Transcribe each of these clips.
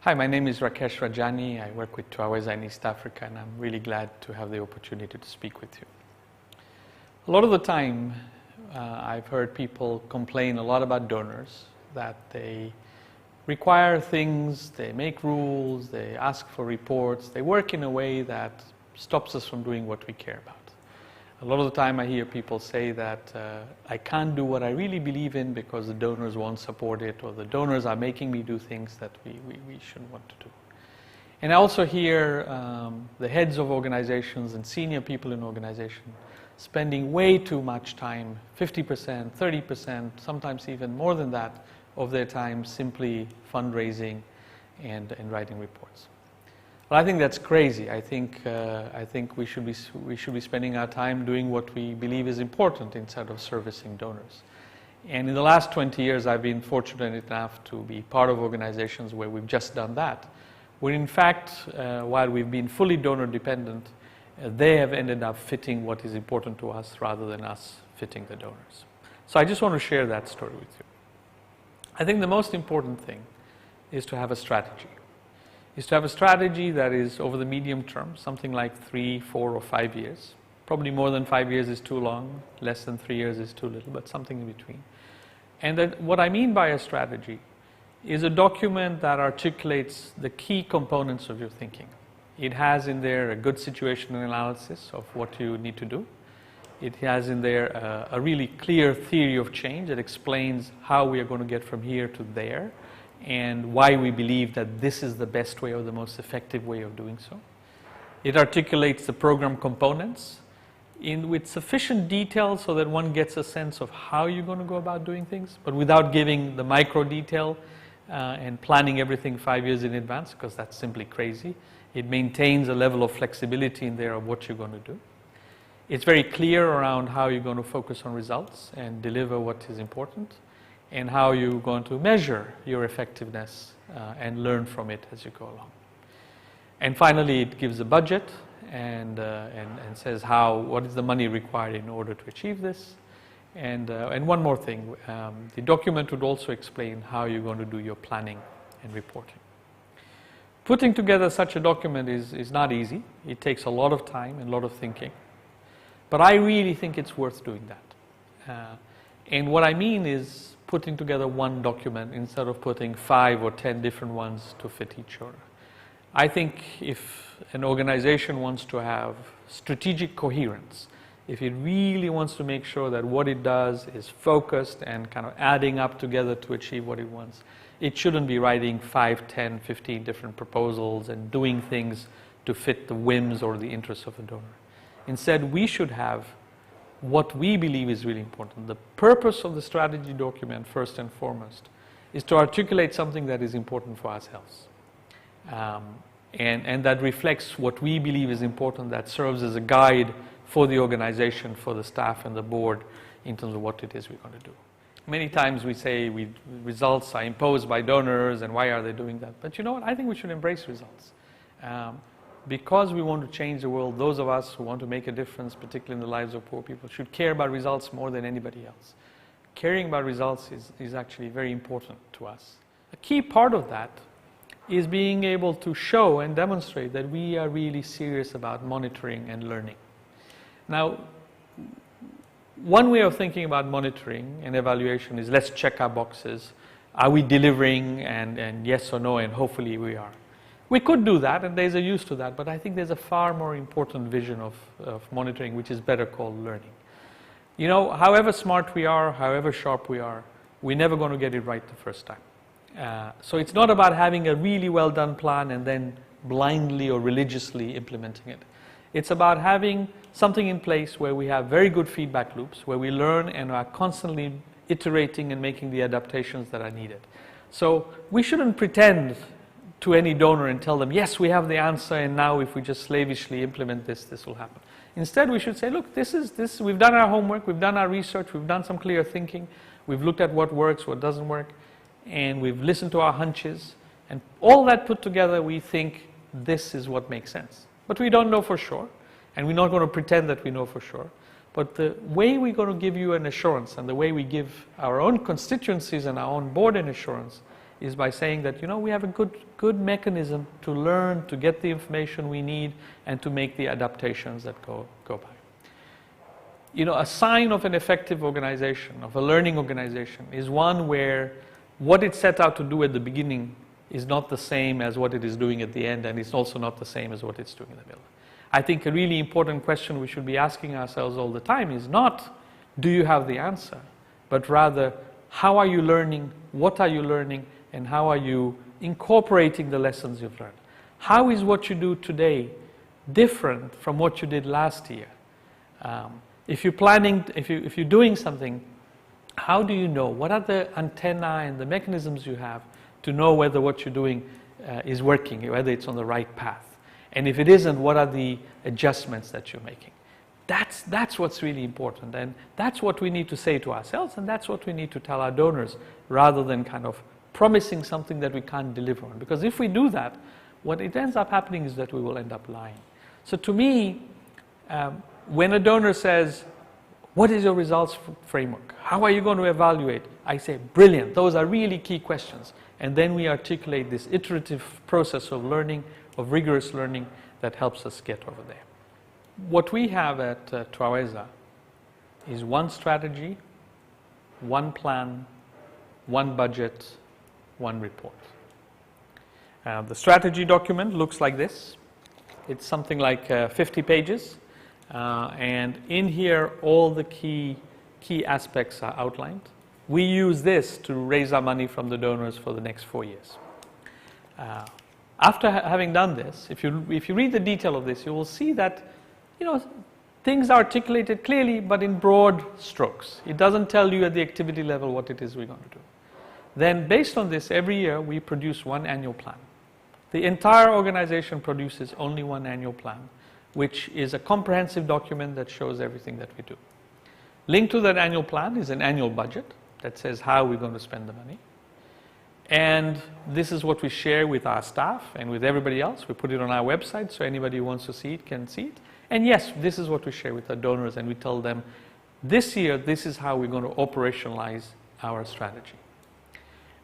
Hi, my name is Rakesh Rajani. I work with Twaweza in East Africa, and I'm really glad to have the opportunity to speak with you. A lot of the time, I've heard people complain a lot about donors, that they require things, they make rules, they ask for reports, they work in a way that stops us from doing what we care about. A lot of the time I hear people say that I can't do what I really believe in because the donors won't support it, or the donors are making me do things that we shouldn't want to do. And I also hear the heads of organizations and senior people in organizations spending way too much time, 50%, 30%, sometimes even more than that, of their time simply fundraising and writing reports. Well, I think that's crazy. I think we should be spending our time doing what we believe is important instead of servicing donors. And in the last 20 years, I've been fortunate enough to be part of organizations where we've just done that. Where in fact, while we've been fully donor dependent, they have ended up fitting what is important to us rather than us fitting the donors. So I just want to share that story with you. I think the most important thing is to have a strategy. Is to have a strategy that is over the medium term, something like 3, 4, or 5 years. Probably more than 5 years is too long, less than 3 years is too little, but something in between. And that what I mean by a strategy is a document that articulates the key components of your thinking. It has in there a good situational analysis of what you need to do. It has in there a really clear theory of change that explains how we are going to get from here to there, and why we believe that this is the best way or the most effective way of doing so. It articulates the program components with sufficient detail so that one gets a sense of how you're going to go about doing things, but without giving the micro detail and planning everything 5 years in advance, because that's simply crazy. It maintains a level of flexibility in there of what you're going to do. It's very clear around how you're going to focus on results and deliver what is important, and how you're going to measure your effectiveness and learn from it as you go along. And finally, it gives a budget and says what is the money required in order to achieve this. And one more thing, the document would also explain how you're going to do your planning and reporting. Putting together such a document is not easy. It takes a lot of time and a lot of thinking. But I really think it's worth doing that. And what I mean is putting together one document instead of putting 5 or 10 different ones to fit each other. I think if an organization wants to have strategic coherence, if it really wants to make sure that what it does is focused and kind of adding up together to achieve what it wants, it shouldn't be writing 5, 10, 15 different proposals and doing things to fit the whims or the interests of a donor. Instead, we should have what we believe is really important. The purpose of the strategy document, first and foremost, is to articulate something that is important for ourselves. And that reflects what we believe is important, that serves as a guide for the organization, for the staff and the board in terms of what it is we're going to do. Many times we say results are imposed by donors and why are they doing that? But you know what? I think we should embrace results. Because we want to change the world, those of us who want to make a difference, particularly in the lives of poor people, should care about results more than anybody else. Caring about results is actually very important to us. A key part of that is being able to show and demonstrate that we are really serious about monitoring and learning. Now, one way of thinking about monitoring and evaluation is let's check our boxes. Are we delivering? And yes or no, and hopefully we are. We could do that, and there's a use to that, but I think there's a far more important vision of monitoring, which is better called learning. You know, however smart we are, however sharp we are, we're never going to get it right the first time. So it's not about having a really well done plan and then blindly or religiously implementing it. It's about having something in place where we have very good feedback loops, where we learn and are constantly iterating and making the adaptations that are needed. So we shouldn't pretend to any donor and tell them, yes, we have the answer, and now if we just slavishly implement this, this will happen. Instead, we should say, look, we've done our homework, we've done our research, we've done some clear thinking, we've looked at what works, what doesn't work, and we've listened to our hunches, and all that put together, we think this is what makes sense. But we don't know for sure, and we're not going to pretend that we know for sure. But the way we're going to give you an assurance, and the way we give our own constituencies and our own board an assurance, is by saying that, you know, we have a good mechanism to learn, to get the information we need, and to make the adaptations that go by. You know, a sign of an effective organization, of a learning organization, is one where what it set out to do at the beginning is not the same as what it is doing at the end, and it's also not the same as what it's doing in the middle. I think a really important question we should be asking ourselves all the time is not, do you have the answer, but rather, how are you learning, what are you learning, and how are you incorporating the lessons you've learned? How is what you do today different from what you did last year? If you're planning, if you're doing something, how do you know? What are the antennae and the mechanisms you have to know whether what you're doing is working, whether it's on the right path? And if it isn't, what are the adjustments that you're making? That's what's really important, and that's what we need to say to ourselves, and that's what we need to tell our donors, rather than kind of promising something that we can't deliver on. Because if we do that, what it ends up happening is that we will end up lying. So to me, when a donor says, what is your results framework? How are you going to evaluate? I say, brilliant, those are really key questions. And then we articulate this iterative process of learning, of rigorous learning, that helps us get over there. What we have at Twaweza is one strategy, one plan, one budget, one report. The strategy document looks like this. It's something like 50 pages. And in here, all the key aspects are outlined. We use this to raise our money from the donors for the next 4 years. After having done this, if you read the detail of this, you will see that, you know, things are articulated clearly, but in broad strokes. It doesn't tell you at the activity level what it is we're going to do. Then, based on this, every year we produce one annual plan. The entire organization produces only one annual plan, which is a comprehensive document that shows everything that we do. Linked to that annual plan is an annual budget that says how we're going to spend the money. And this is what we share with our staff and with everybody else. We put it on our website, so anybody who wants to see it can see it. And yes, this is what we share with our donors, and we tell them, this year, this is how we're going to operationalize our strategy.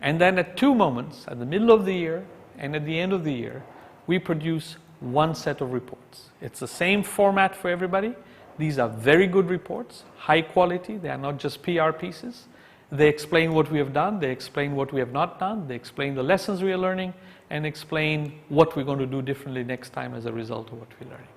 And then at two moments, at the middle of the year and at the end of the year, we produce one set of reports. It's the same format for everybody. These are very good reports, high quality. They are not just PR pieces. They explain what we have done, they explain what we have not done, they explain the lessons we are learning, and explain what we're going to do differently next time as a result of what we're learning.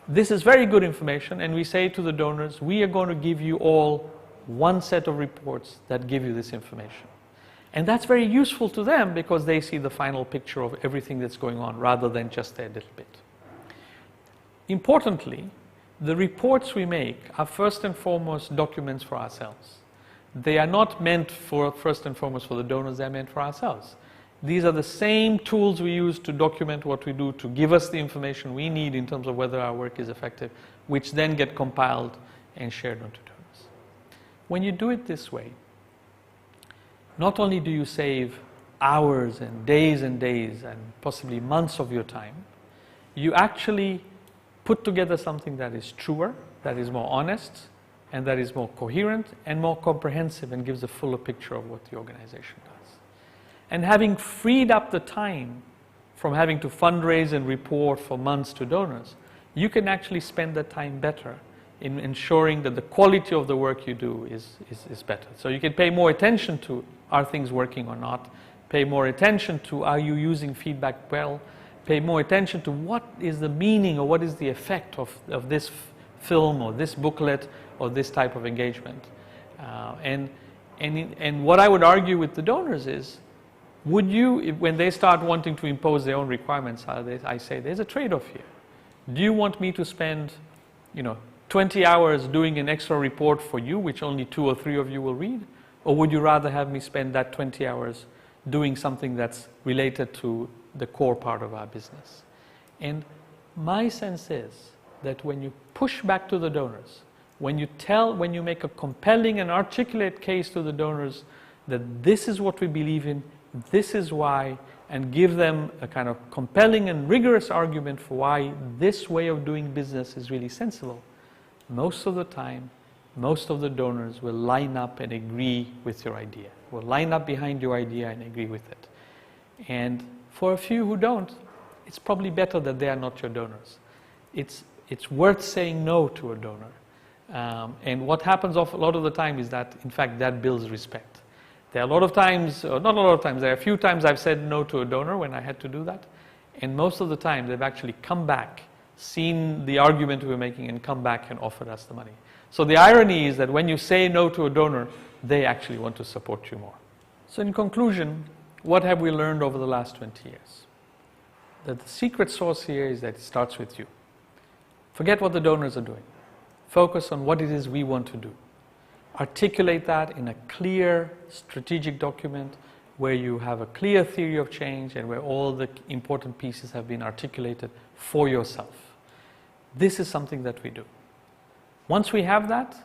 This is very good information, and we say to the donors, we are going to give you all one set of reports that give you this information. And that's very useful to them because they see the final picture of everything that's going on rather than just their little bit. Importantly, the reports we make are first and foremost documents for ourselves. They are not meant for first and foremost for the donors, they're meant for ourselves. These are the same tools we use to document what we do, to give us the information we need in terms of whether our work is effective, which then get compiled and shared onto donors. When you do it this way, not only do you save hours and days and possibly months of your time, you actually put together something that is truer, that is more honest, and that is more coherent and more comprehensive and gives a fuller picture of what the organization does. And having freed up the time from having to fundraise and report for months to donors, you can actually spend that time better in ensuring that the quality of the work you do is better. So you can pay more attention to, are things working or not? Pay more attention to, are you using feedback well? Pay more attention to what is the meaning or what is the effect of this film or this booklet or this type of engagement. And what I would argue with the donors is, would you, when they start wanting to impose their own requirements, I say there's a trade-off here. Do you want me to spend, 20 hours doing an extra report for you, which only 2 or 3 of you will read? Or would you rather have me spend that 20 hours doing something that's related to the core part of our business? And my sense is that when you push back to the donors, when you make a compelling and articulate case to the donors that this is what we believe in, this is why, and give them a kind of compelling and rigorous argument for why this way of doing business is really sensible, most of the time most of the donors will line up and agree with your idea, will line up behind your idea and agree with it. And for a few who don't, it's probably better that they are not your donors. It's worth saying no to a donor. And what happens a lot of the time is that, in fact, that builds respect. There are a lot of times, or not a lot of times, there are a few times I've said no to a donor when I had to do that. And most of the time, they've actually come back, seen the argument we were making, and come back and offered us the money. So the irony is that when you say no to a donor, they actually want to support you more. So in conclusion, what have we learned over the last 20 years? That the secret sauce here is that it starts with you. Forget what the donors are doing. Focus on what it is we want to do. Articulate that in a clear strategic document where you have a clear theory of change and where all the important pieces have been articulated for yourself. This is something that we do. Once we have that,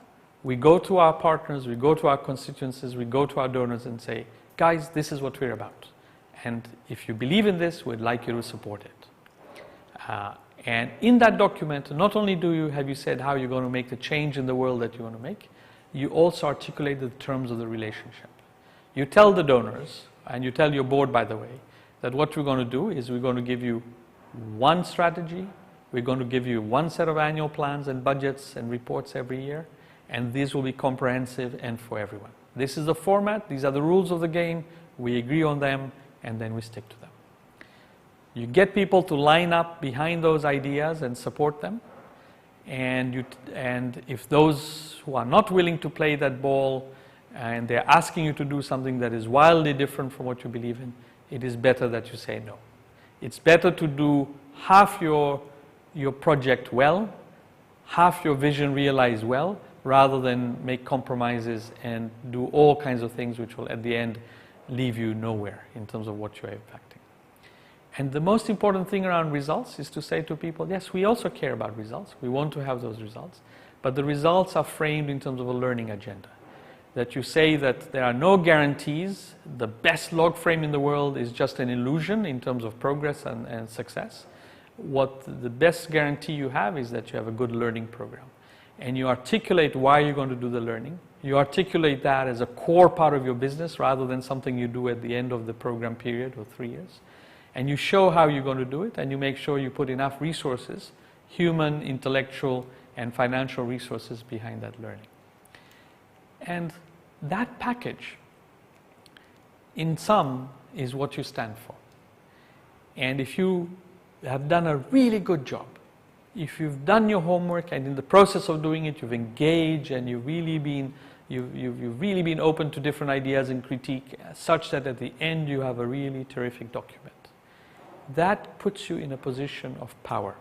we go to our partners, we go to our constituencies, we go to our donors and say, guys, this is what we're about. And if you believe in this, we'd like you to support it. And in that document, not only have you said how you're going to make the change in the world that you want to make, you also articulate the terms of the relationship. You tell the donors, and you tell your board, by the way, that what we're going to do is we're going to give you one strategy, we're going to give you one set of annual plans and budgets and reports every year, and these will be comprehensive and for everyone. This is the format, these are the rules of the game, we agree on them, and then we stick to them. You get people to line up behind those ideas and support them, and if those who are not willing to play that ball and they're asking you to do something that is wildly different from what you believe in, it is better that you say no. It's better to do half your project well, half your vision realized well, rather than make compromises and do all kinds of things which will at the end leave you nowhere in terms of what you're impacting. And the most important thing around results is to say to people, yes, we also care about results. We want to have those results. But the results are framed in terms of a learning agenda. That you say that there are no guarantees. The best log frame in the world is just an illusion in terms of progress and success. What the best guarantee you have is that you have a good learning program. And you articulate why you're going to do the learning. You articulate that as a core part of your business rather than something you do at the end of the program period or 3 years. And you show how you're going to do it, and you make sure you put enough resources, human, intellectual, and financial resources behind that learning. And that package, in sum, is what you stand for. And if you have done a really good job, if you've done your homework and in the process of doing it, you've engaged and you've really been open to different ideas and critique, such that at the end you have a really terrific document. That puts you in a position of power.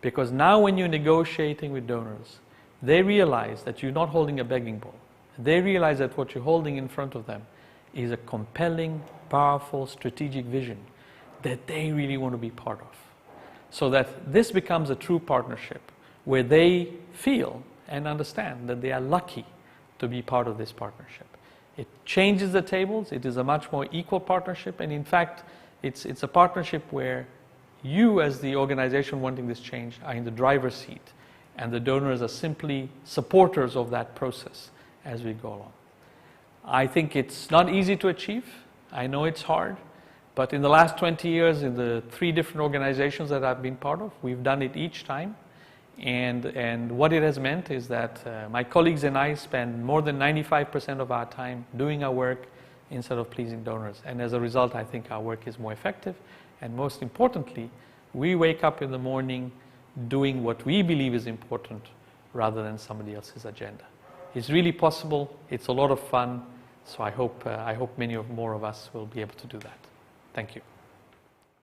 Because now when you're negotiating with donors, they realize that you're not holding a begging bowl. They realize that what you're holding in front of them is a compelling, powerful, strategic vision that they really want to be part of. So that this becomes a true partnership where they feel and understand that they are lucky to be part of this partnership. It changes the tables. It is a much more equal partnership, and in fact, it's a partnership where you as the organization wanting this change are in the driver's seat, and the donors are simply supporters of that process as we go along. I think it's not easy to achieve. I know it's hard, but in the last 20 years in the 3 different organizations that I've been part of, we've done it each time. And what it has meant is that my colleagues and I spend more than 95% of our time doing our work instead of pleasing donors. And as a result, I think our work is more effective. And most importantly, we wake up in the morning doing what we believe is important rather than somebody else's agenda. It's really possible. It's a lot of fun. So I hope many more of us will be able to do that. Thank you.